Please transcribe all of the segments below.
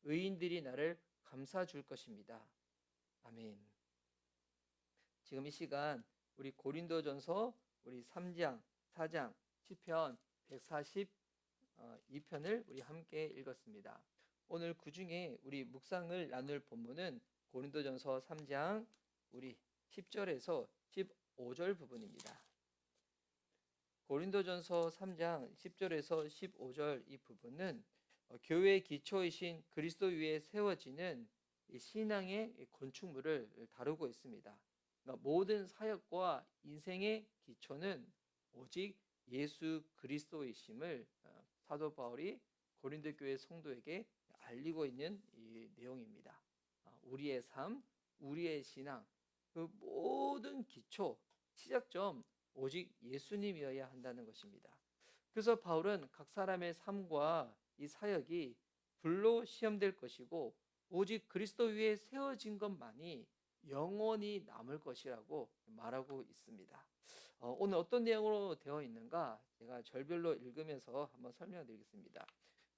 의인들이 나를 감싸 줄 것입니다. 아멘. 지금 이 시간 우리 고린도전서 우리 3장, 4장, 시편 142편을 우리 함께 읽었습니다. 오늘 그 중에 우리 묵상을 나눌 본문은 고린도전서 3장 우리 10절에서 15절 부분입니다. 고린도전서 3장 10절에서 15절 이 부분은 교회의 기초이신 그리스도 위에 세워지는 신앙의 건축물을 다루고 있습니다. 그러니까 모든 사역과 인생의 기초는 오직 예수 그리스도이심을 사도 바울이 고린도 교회 성도에게 알리고 있는 이 내용입니다. 우리의 삶, 우리의 신앙, 그 모든 기초, 시작점 오직 예수님이어야 한다는 것입니다. 그래서 바울은 각 사람의 삶과 이 사역이 불로 시험될 것이고 오직 그리스도 위에 세워진 것만이 영원히 남을 것이라고 말하고 있습니다. 오늘 어떤 내용으로 되어 있는가 제가 절별로 읽으면서 한번 설명드리겠습니다.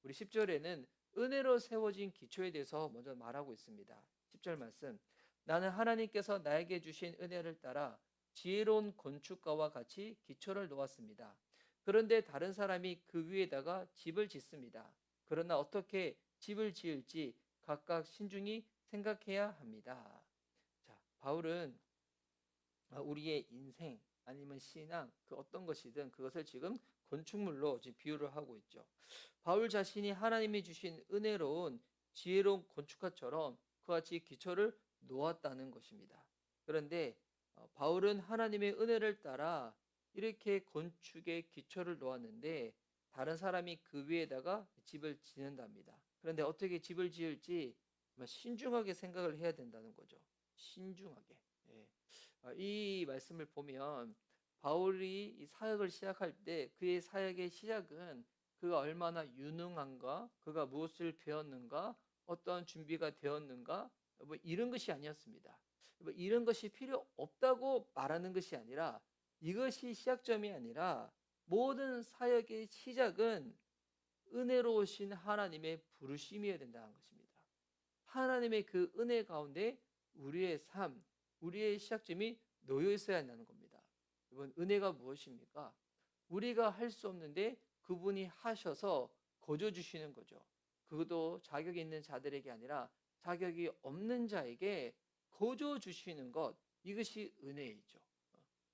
우리 10절에는 은혜로 세워진 기초에 대해서 먼저 말하고 있습니다. 10절 말씀, 나는 하나님께서 나에게 주신 은혜를 따라 지혜로운 건축가와 같이 기초를 놓았습니다. 그런데 다른 사람이 그 위에다가 집을 짓습니다. 그러나 어떻게 집을 지을지 각각 신중히 생각해야 합니다. 자, 바울은 우리의 인생 아니면 신앙 그 어떤 것이든 그것을 지금 건축물로 지금 비유를 하고 있죠. 바울 자신이 하나님이 주신 은혜로운 지혜로운 건축가처럼 그와 같이 기초를 놓았다는 것입니다. 그런데 바울은 하나님의 은혜를 따라 이렇게 건축의 기초를 놓았는데 다른 사람이 그 위에다가 집을 짓는답니다. 그런데 어떻게 집을 지을지 신중하게 생각을 해야 된다는 거죠. 신중하게. 예. 이 말씀을 보면 바울이 이 사역을 시작할 때 그의 사역의 시작은 그가 얼마나 유능한가, 그가 무엇을 배웠는가, 어떠한 준비가 되었는가, 뭐 이런 것이 아니었습니다. 뭐 이런 것이 필요 없다고 말하는 것이 아니라 이것이 시작점이 아니라 모든 사역의 시작은 은혜로우신 하나님의 부르심이어야 된다는 것입니다. 하나님의 그 은혜 가운데 우리의 삶, 우리의 시작점이 놓여 있어야 한다는 겁니다. 이번 은혜가 무엇입니까? 우리가 할 수 없는데 그분이 하셔서 거저 주시는 거죠. 그것도 자격이 있는 자들에게 아니라 자격이 없는 자에게 거저 주시는 것, 이것이 은혜이죠.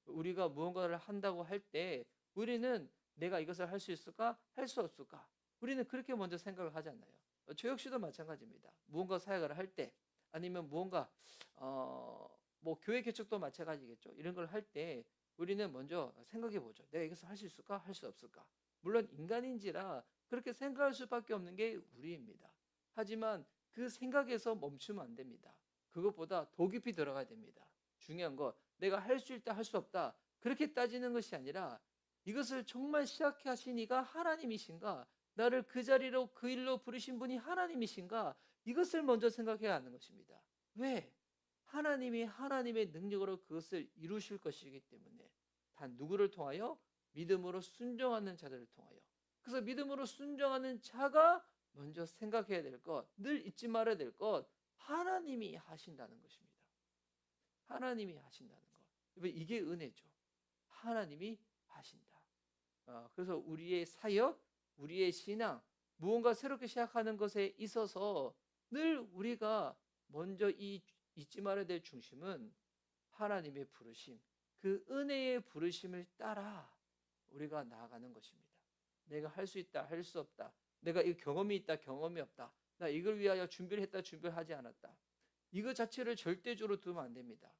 우리가 무언가를 한다고 할 때 우리는 내가 이것을 할 수 있을까? 할 수 없을까? 우리는 그렇게 먼저 생각을 하잖아요. 저 역시도 마찬가지입니다. 무언가 사역을 할 때 아니면 무언가 뭐 교회 개척도 마찬가지겠죠. 이런 걸 할 때 우리는 먼저 생각해 보죠. 내가 이것을 할 수 있을까? 할 수 없을까? 물론 인간인지라 그렇게 생각할 수밖에 없는 게 우리입니다. 하지만 그 생각에서 멈추면 안 됩니다. 그것보다 더 깊이 들어가야 됩니다. 중요한 거 내가 할 수 있다 할 수 없다 그렇게 따지는 것이 아니라 이것을 정말 시작하신 이가 하나님이신가, 나를 그 자리로 그 일로 부르신 분이 하나님이신가, 이것을 먼저 생각해야 하는 것입니다. 왜? 하나님이 하나님의 능력으로 그것을 이루실 것이기 때문에. 단 누구를 통하여? 믿음으로 순종하는 자들을 통하여. 그래서 믿음으로 순종하는 자가 먼저 생각해야 될 것, 늘 잊지 말아야 될 것, 하나님이 하신다는 것입니다. 하나님이 하신다는 것. 이게 은혜죠. 하나님이 하신다. 그래서 우리의 사역, 우리의 신앙, 무언가 새롭게 시작하는 것에 있어서 늘 우리가 먼저 잊지 말아야 될 중심은 하나님의 부르심, 그 은혜의 부르심을 따라 우리가 나아가는 것입니다. 내가 할 수 있다, 할 수 없다. 내가 이 경험이 있다, 경험이 없다. 나 이걸 위하여 준비를 했다, 준비를 하지 않았다. 이거 자체를 절대적으로 두면 안 됩니다.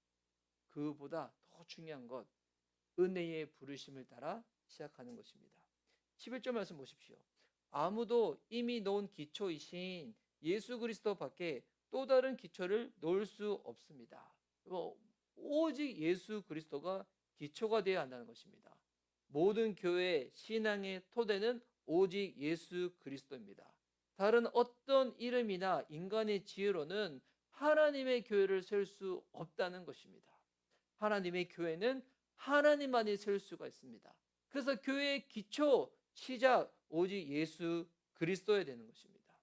그보다 더 중요한 것, 은혜의 부르심을 따라 시작하는 것입니다. 11절 말씀 보십시오. 아무도 이미 놓은 기초이신 예수 그리스도 밖에 또 다른 기초를 놓을 수 없습니다. 오직 예수 그리스도가 기초가 되어야 한다는 것입니다. 모든 교회 신앙의 토대는 오직 예수 그리스도입니다. 다른 어떤 이름이나 인간의 지혜로는 하나님의 교회를 세울 수 없다는 것입니다. 하나님의 교회는 하나님만이 세울 수가 있습니다. 그래서 교회의 기초, 시작, 오직 예수 그리스도여야 되는 것입니다.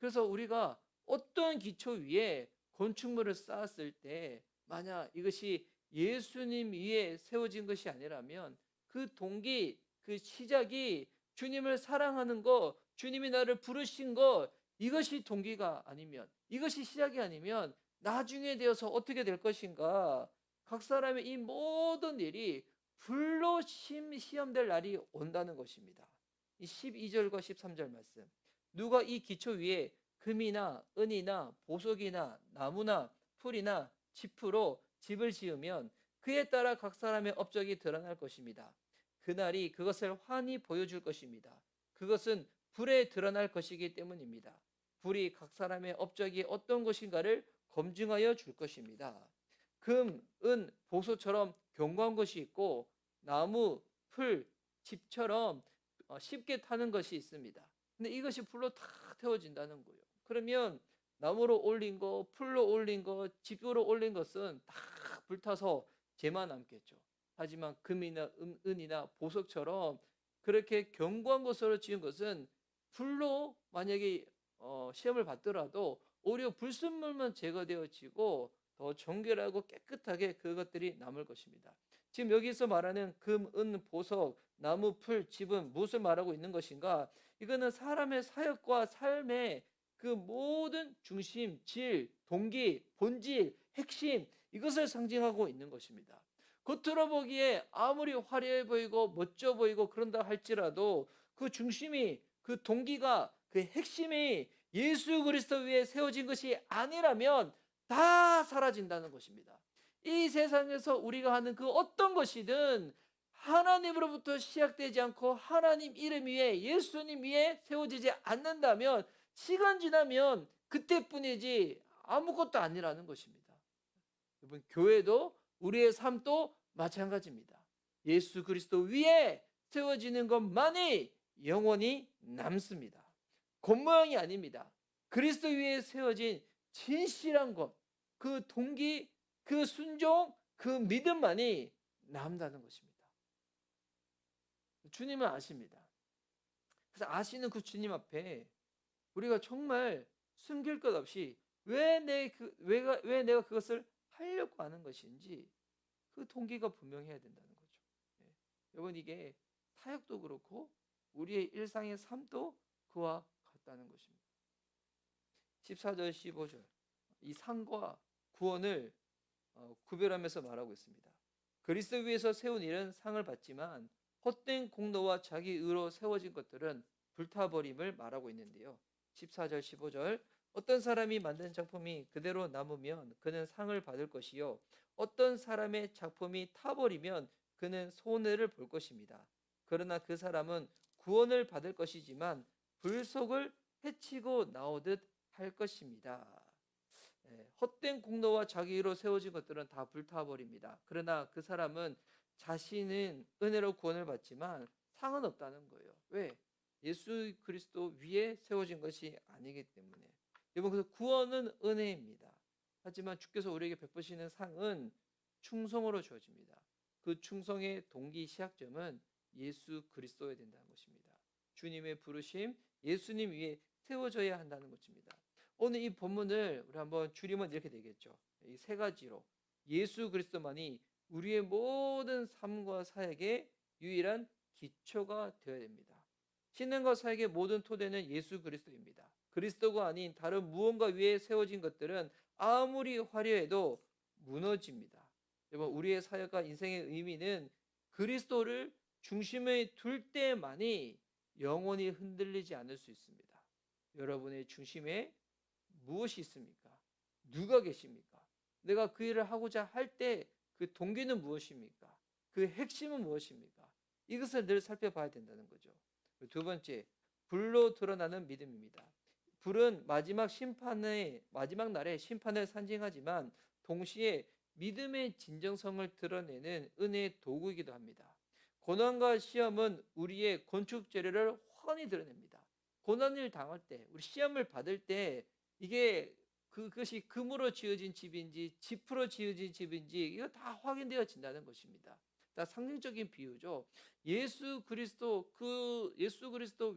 그래서 우리가 어떤 기초 위에 건축물을 쌓았을 때 만약 이것이 예수님 위에 세워진 것이 아니라면 그 동기, 그 시작이 주님을 사랑하는 것, 주님이 나를 부르신 것, 이것이 동기가 아니면, 이것이 시작이 아니면 나중에 되어서 어떻게 될 것인가? 각 사람의 이 모든 일이 불로 시험될 날이 온다는 것입니다. 이 12절과 13절 말씀. 누가 이 기초 위에 금이나 은이나 보석이나 나무나 풀이나 짚으로 집을 지으면 그에 따라 각 사람의 업적이 드러날 것입니다. 그날이 그것을 환히 보여줄 것입니다. 그것은 불에 드러날 것이기 때문입니다. 불이 각 사람의 업적이 어떤 것인가를 검증하여 줄 것입니다. 금, 은, 보소처럼 견고한 것이 있고 나무, 풀, 짚처럼 쉽게 타는 것이 있습니다. 근데 이것이 불로 다 태워진다는 거예요. 그러면 나무로 올린 거, 풀로 올린 거, 짚으로 올린 것은 다 불타서 재만 남겠죠. 하지만 금이나 은이나 보석처럼 그렇게 견고한 것으로 지은 것은 불로 만약에 시험을 받더라도 오히려 불순물만 제거되어지고 더 정결하고 깨끗하게 그것들이 남을 것입니다. 지금 여기서 말하는 금, 은, 보석, 나무, 풀, 짚은 무엇을 말하고 있는 것인가? 이거는 사람의 사역과 삶의 그 모든 중심, 질, 동기, 본질, 핵심 이것을 상징하고 있는 것입니다. 겉으로 보기에 아무리 화려해 보이고 멋져 보이고 그런다 할지라도 그 중심이, 그 동기가, 그 핵심이 예수 그리스도 위에 세워진 것이 아니라면 다 사라진다는 것입니다. 이 세상에서 우리가 하는 그 어떤 것이든 하나님으로부터 시작되지 않고 하나님 이름 위에, 예수님 위에 세워지지 않는다면 시간 지나면 그때뿐이지 아무것도 아니라는 것입니다. 여러분, 교회도 우리의 삶도 마찬가지입니다. 예수 그리스도 위에 세워지는 것만이 영원히 남습니다. 겉모양이 아닙니다. 그리스도 위에 세워진 진실한 것, 그 동기, 그 순종, 그 믿음만이 남다는 것입니다. 주님은 아십니다. 그래서 아시는 그 주님 앞에 우리가 정말 숨길 것 없이 왜 내가 그것을 하려고 하는 것인지 그 동기가 분명해야 된다는 거죠. 네. 여러분, 이게 사역도 그렇고 우리의 일상의 삶도 그와 같다는 것입니다. 14절 15절 이 상과 구원을 구별하면서 말하고 있습니다. 그리스도 위에서 세운 일은 상을 받지만 헛된 공로와 자기 의로 세워진 것들은 불타버림을 말하고 있는데요. 14절 15절 어떤 사람이 만든 작품이 그대로 남으면 그는 상을 받을 것이요 어떤 사람의 작품이 타버리면 그는 손해를 볼 것입니다. 그러나 그 사람은 구원을 받을 것이지만 불속을 해치고 나오듯 할 것입니다. 헛된 공로와 자기로 세워진 것들은 다 불타버립니다. 그러나 그 사람은 자신은 은혜로 구원을 받지만 상은 없다는 거예요. 왜? 예수 그리스도 위에 세워진 것이 아니기 때문에. 여러분, 그래서 구원은 은혜입니다. 하지만 주께서 우리에게 베푸시는 상은 충성으로 주어집니다. 그 충성의 동기 시작점은 예수 그리스도여야 된다는 것입니다. 주님의 부르심, 예수님 위에 세워져야 한다는 것입니다. 오늘 이 본문을 우리 한번 줄이면 이렇게 되겠죠. 이 세 가지로 예수 그리스도만이 우리의 모든 삶과 사역의 유일한 기초가 되어야 됩니다. 신앙과 사역의 모든 토대는 예수 그리스도입니다. 그리스도가 아닌 다른 무언가 위에 세워진 것들은 아무리 화려해도 무너집니다. 여러분, 우리의 사역과 인생의 의미는 그리스도를 중심에 둘 때만이 영원히 흔들리지 않을 수 있습니다. 여러분의 중심에 무엇이 있습니까? 누가 계십니까? 내가 그 일을 하고자 할 때 그 동기는 무엇입니까? 그 핵심은 무엇입니까? 이것을 늘 살펴봐야 된다는 거죠. 두 번째, 불로 드러나는 믿음입니다. 불은 마지막 날에 심판을 상징하지만 동시에 믿음의 진정성을 드러내는 은혜의 도구이기도 합니다. 고난과 시험은 우리의 건축 재료를 훤히 드러냅니다. 고난을 당할 때, 우리 시험을 받을 때 이게 그것이 금으로 지어진 집인지 짚으로 지어진 집인지 이거 다 확인되어진다는 것입니다. 다 상징적인 비유죠. 예수 그리스도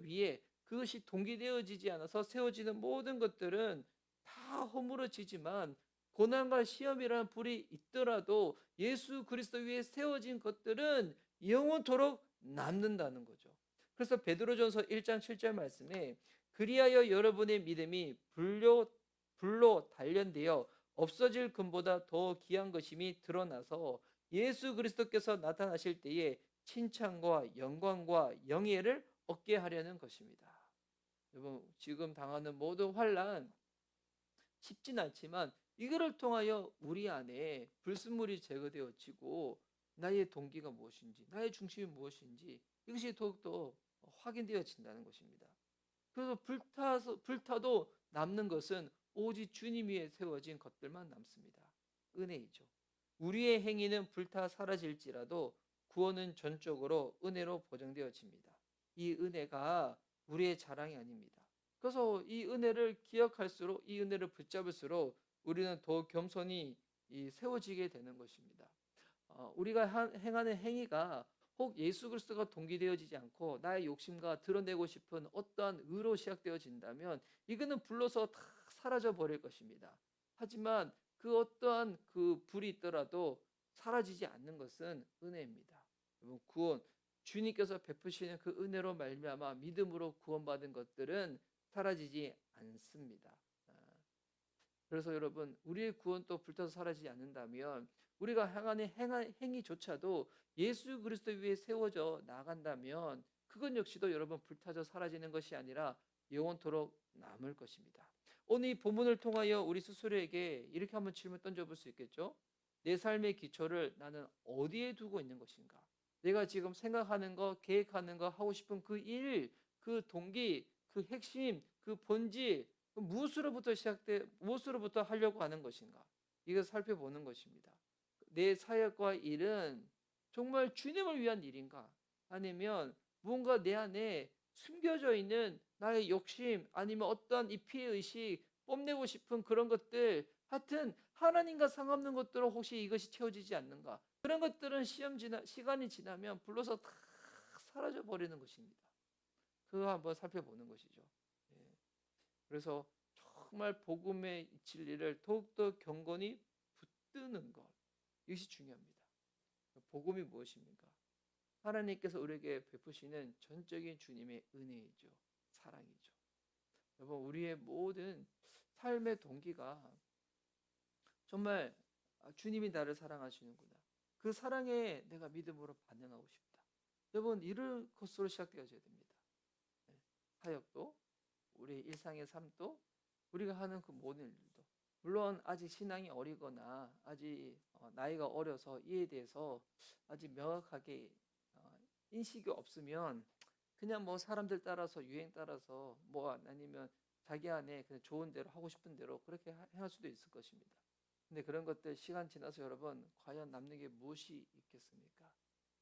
위에 그것이 동기되어지지 않아서 세워지는 모든 것들은 다 허물어지지만, 고난과 시험이라는 불이 있더라도 예수 그리스도 위에 세워진 것들은 영원토록 남는다는 거죠. 그래서 베드로전서 1장 7절 말씀에 그리하여 여러분의 믿음이 불로 단련되어 없어질 금보다 더 귀한 것임이 드러나서 예수 그리스도께서 나타나실 때에 칭찬과 영광과 영예를 얻게 하려는 것입니다. 여러분, 지금 당하는 모든 환난 쉽진 않지만 이거를 통하여 우리 안에 불순물이 제거되어지고 나의 동기가 무엇인지, 나의 중심이 무엇인지 이것이 더욱더 확인되어진다는 것입니다. 그래서 불타도 남는 것은 오직 주님 위에 세워진 것들만 남습니다. 은혜이죠. 우리의 행위는 불타 사라질지라도 구원은 전적으로 은혜로 보장되어집니다. 이 은혜가 우리의 자랑이 아닙니다. 그래서 이 은혜를 기억할수록, 이 은혜를 붙잡을수록 우리는 더 겸손히 세워지게 되는 것입니다. 우리가 행하는 행위가 혹 예수 그리스도가 동기되어지지 않고 나의 욕심과 드러내고 싶은 어떠한 의로 시작되어진다면 이거는 불로서 다 사라져 버릴 것입니다. 하지만 그 어떠한 그 불이 있더라도 사라지지 않는 것은 은혜입니다. 여러분, 구원, 주님께서 베푸시는 그 은혜로 말미암아 믿음으로 구원받은 것들은 사라지지 않습니다. 그래서 여러분, 우리의 구원도 불타서 사라지지 않는다면 우리가 행하는 행위조차도 예수 그리스도 위에 세워져 나간다면 그건 역시도 여러분 불타져 사라지는 것이 아니라 영원토록 남을 것입니다. 오늘 이 본문을 통하여 우리 스스로에게 이렇게 한번 질문 던져볼 수 있겠죠? 내 삶의 기초를 나는 어디에 두고 있는 것인가? 내가 지금 생각하는 거, 계획하는 거, 하고 싶은 그 일, 그 동기, 그 핵심, 그 본질, 무엇으로부터 하려고 하는 것인가? 이걸 살펴보는 것입니다. 내 사역과 일은 정말 주님을 위한 일인가? 아니면 무언가 내 안에 숨겨져 있는 나의 욕심, 아니면 어떠한 이 피해의식, 뽐내고 싶은 그런 것들, 하여튼 하나님과 상관없는 것들로 혹시 이것이 채워지지 않는가? 그런 것들은 시간이 지나면 불로서 다 사라져 버리는 것입니다. 그거 한번 살펴보는 것이죠. 예. 그래서 정말 복음의 진리를 더욱더 경건히 붙드는 것, 이것이 중요합니다. 복음이 무엇입니까? 하나님께서 우리에게 베푸시는 전적인 주님의 은혜이죠. 사랑이죠. 여러분, 우리의 모든 삶의 동기가 정말 주님이 나를 사랑하시는구나, 그 사랑에 내가 믿음으로 반응하고 싶다. 여러분, 이런 것으로 시작되어져야 됩니다. 사역도, 우리 일상의 삶도, 우리가 하는 그 모든 일들도. 물론 아직 신앙이 어리거나 아직 나이가 어려서 이에 대해서 아직 명확하게 인식이 없으면 그냥 뭐 사람들 따라서, 유행 따라서, 뭐 아니면 자기 안에 그냥 좋은 대로, 하고 싶은 대로 그렇게 행할 수도 있을 것입니다. 근데 그런 것들 시간 지나서 여러분, 과연 남는 게 무엇이 있겠습니까?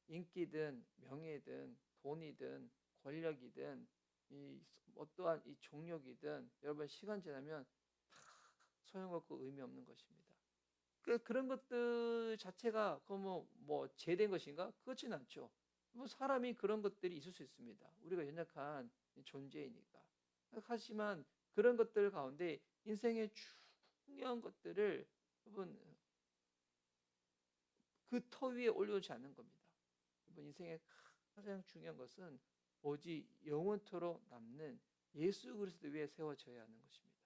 인기든 명예든 돈이든 권력이든 이 어떠한 이 종력이든 여러분, 시간 지나면 다 소용없고 의미 없는 것입니다. 그런 것들 자체가 뭐 죄된 것인가? 그렇진 않죠. 뭐 사람이 그런 것들이 있을 수 있습니다. 우리가 연약한 존재이니까. 하지만 그런 것들 가운데 인생의 중요한 것들을 여러분 그 터 위에 올려놓지 않는 겁니다. 여러분, 인생의 가장 중요한 것은 오직 영원토록 남는 예수 그리스도 위에 세워져야 하는 것입니다.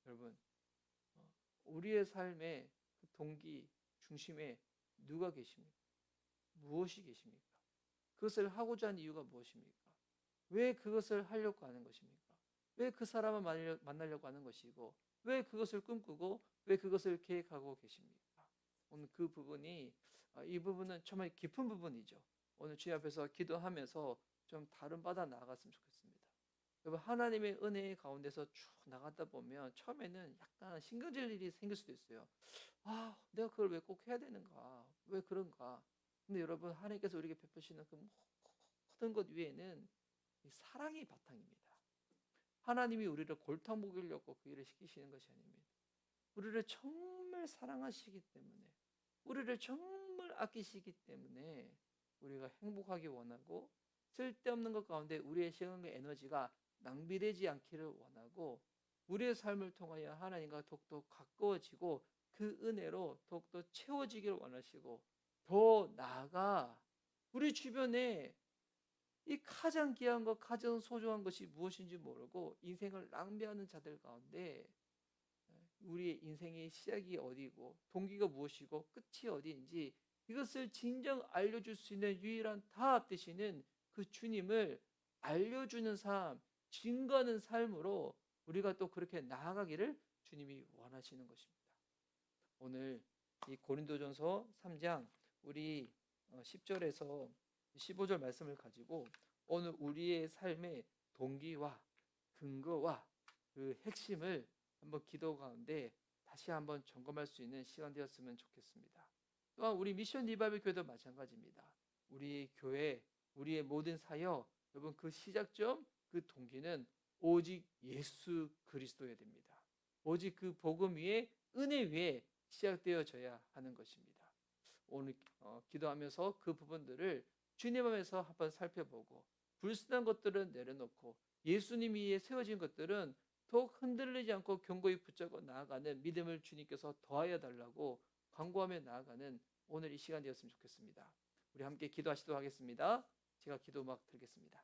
여러분, 우리의 삶의 그 동기 중심에 누가 계십니까? 무엇이 계십니까? 그것을 하고자 하는 이유가 무엇입니까? 왜 그것을 하려고 하는 것입니까? 왜 그 사람을 만나려고 하는 것이고, 왜 그것을 꿈꾸고, 왜 그것을 계획하고 계십니까? 오늘 그 부분이, 이 부분은 정말 깊은 부분이죠. 오늘 주님 앞에서 기도하면서 좀 다른 바다 나아갔으면 좋겠습니다. 여러분, 하나님의 은혜 가운데서 쭉 나가다 보면 처음에는 약간 신경질 일이 생길 수도 있어요. 내가 그걸 왜 꼭 해야 되는가? 왜 그런가? 근데 여러분, 하나님께서 우리에게 베푸시는 그 모든 것 위에는 이 사랑이 바탕입니다. 하나님이 우리를 골탕 먹이려고 그 일을 시키시는 것이 아닙니다. 우리를 정말 사랑하시기 때문에, 우리를 정말 아끼시기 때문에 우리가 행복하기 원하고, 쓸데없는 것 가운데 우리의 시간과 에너지가 낭비되지 않기를 원하고 우리의 삶을 통하여 하나님과 더욱더 가까워지고 그 은혜로 더욱더 채워지기를 원하시고 더 나아가 우리 주변에 이 가장 귀한 것, 가장 소중한 것이 무엇인지 모르고 인생을 낭비하는 자들 가운데 우리의 인생의 시작이 어디고 동기가 무엇이고 끝이 어디인지 이것을 진정 알려줄 수 있는 유일한 답 되시는 그 주님을 알려주는 삶, 증거하는 삶으로 우리가 또 그렇게 나아가기를 주님이 원하시는 것입니다. 오늘 이 고린도전서 3장 우리 10절에서 15절 말씀을 가지고 오늘 우리의 삶의 동기와 근거와 그 핵심을 한번 기도 가운데 다시 한번 점검할 수 있는 시간 되었으면 좋겠습니다. 또한 우리 미션 리바이벌 교회도 마찬가지입니다. 우리 교회, 우리의 모든 사역, 여러분 그 시작점, 그 동기는 오직 예수 그리스도여야 됩니다. 오직 그 복음 위에 은혜 위에 시작되어져야 하는 것입니다. 오늘 기도하면서 그 부분들을 주님 앞에서 한번 살펴보고 불순한 것들은 내려놓고 예수님 위에 세워진 것들은 더욱 흔들리지 않고 견고히 붙잡고 나아가는 믿음을 주님께서 더하여 달라고 간구하며 나아가는 오늘 이 시간 되었으면 좋겠습니다. 우리 함께 기도하시도록 하겠습니다. 제가 기도 음악 드리겠습니다.